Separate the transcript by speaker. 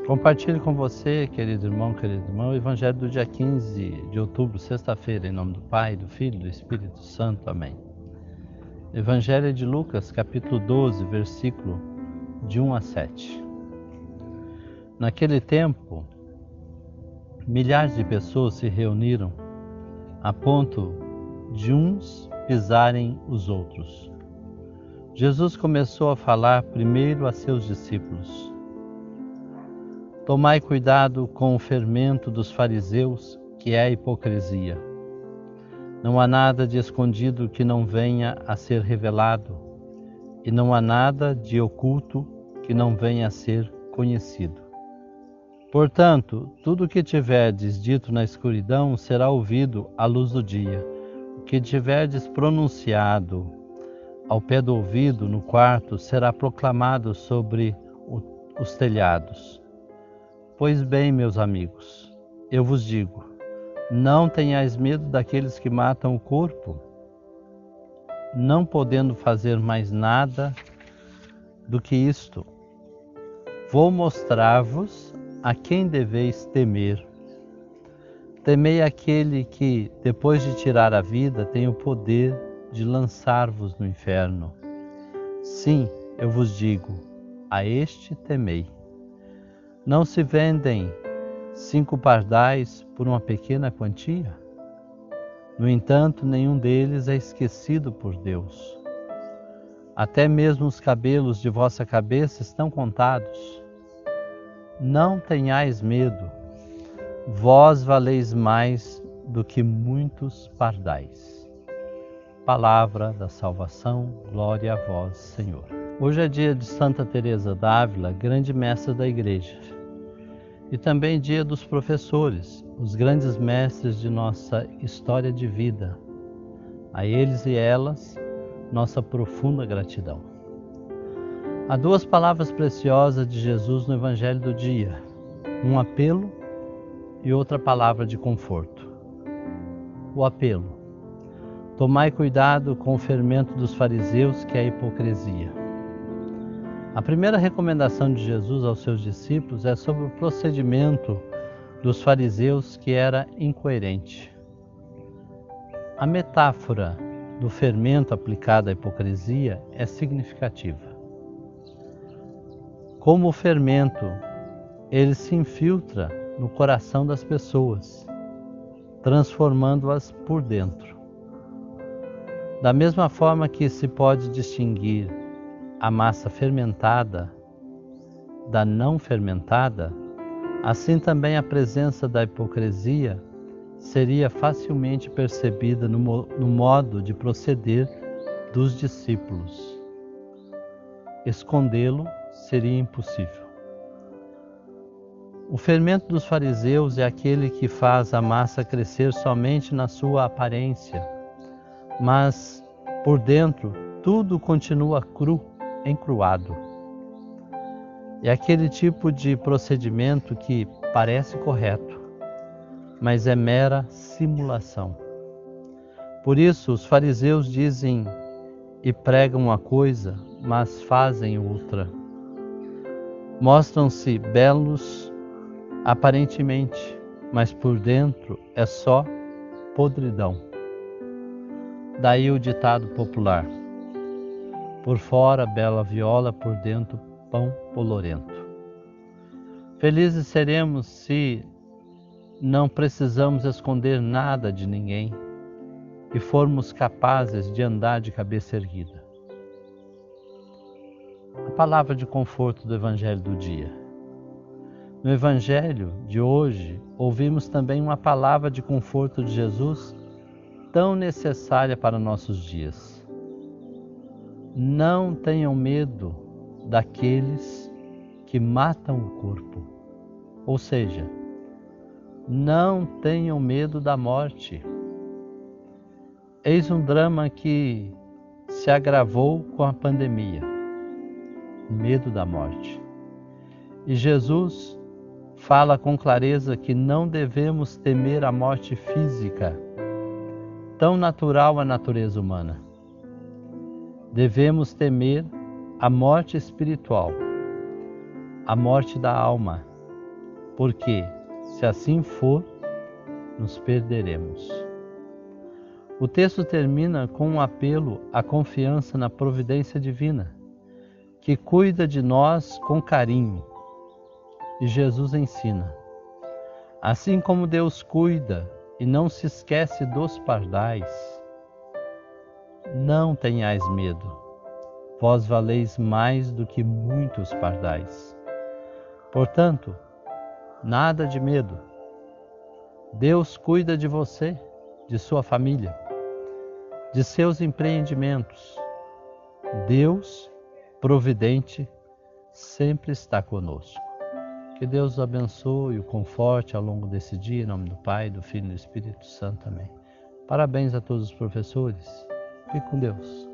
Speaker 1: Compartilho com você, querido irmão, querida irmã, o Evangelho do dia 15 de outubro, sexta-feira, em nome do Pai, do Filho e do Espírito Santo. Amém. Evangelho de Lucas, capítulo 12, versículo de 1 a 7. Naquele tempo, milhares de pessoas se reuniram a ponto de uns pisarem os outros. Jesus começou a falar primeiro a seus discípulos. Tomai cuidado com o fermento dos fariseus, que é a hipocrisia. Não há nada de escondido que não venha a ser revelado, e não há nada de oculto que não venha a ser conhecido. Portanto, tudo o que tiverdes dito na escuridão será ouvido à luz do dia. O que tiverdes pronunciado ao pé do ouvido no quarto será proclamado sobre os telhados. Pois bem, meus amigos, eu vos digo, não tenhais medo daqueles que matam o corpo, não podendo fazer mais nada do que isto. Vou mostrar-vos a quem deveis temer. Temei aquele que, depois de tirar a vida, tem o poder de lançar-vos no inferno. Sim, eu vos digo, a este temei. Não se vendem 5 pardais por uma pequena quantia? No entanto, nenhum deles é esquecido por Deus. Até mesmo os cabelos de vossa cabeça estão contados. Não tenhais medo, vós valeis mais do que muitos pardais. Palavra da salvação, glória a vós, Senhor. Hoje é dia de Santa Teresa d'Ávila, grande mestra da Igreja. E também dia dos professores, os grandes mestres de nossa história de vida. A eles e elas, nossa profunda gratidão. Há 2 palavras preciosas de Jesus no Evangelho do dia, um apelo e outra palavra de conforto. O apelo: tomai cuidado com o fermento dos fariseus, que é a hipocrisia. A primeira recomendação de Jesus aos seus discípulos é sobre o procedimento dos fariseus, que era incoerente. A metáfora do fermento aplicada à hipocrisia é significativa. Como o fermento, ele se infiltra no coração das pessoas, transformando-as por dentro. Da mesma forma que se pode distinguir a massa fermentada da não fermentada, assim também a presença da hipocrisia seria facilmente percebida no modo de proceder dos discípulos. Escondê-lo seria impossível. O fermento dos fariseus é aquele que faz a massa crescer somente na sua aparência, mas por dentro tudo continua cru, encruado. É aquele tipo de procedimento que parece correto, mas é mera simulação. Por isso, os fariseus dizem e pregam uma coisa, mas fazem outra. Mostram-se belos aparentemente, mas por dentro é só podridão. Daí o ditado popular: por fora bela viola, por dentro pão bolorento. Felizes seremos se não precisamos esconder nada de ninguém e formos capazes de andar de cabeça erguida. A palavra de conforto do Evangelho do dia. No Evangelho de hoje, ouvimos também uma palavra de conforto de Jesus tão necessária para nossos dias. Não tenham medo daqueles que matam o corpo. Ou seja, não tenham medo da morte. Eis um drama que se agravou com a pandemia. O medo da morte. E Jesus fala com clareza que não devemos temer a morte física, tão natural à natureza humana. Devemos temer a morte espiritual, a morte da alma, porque, se assim for, nos perderemos. O texto termina com um apelo à confiança na providência divina, que cuida de nós com carinho. E Jesus ensina: assim como Deus cuida e não se esquece dos pardais, não tenhais medo, vós valeis mais do que muitos pardais. Portanto, nada de medo. Deus cuida de você, de sua família, de seus empreendimentos. Deus, providente, sempre está conosco. Que Deus o abençoe e o conforte ao longo desse dia, em nome do Pai, do Filho e do Espírito Santo. Amém. Parabéns a todos os professores. Fique com Deus.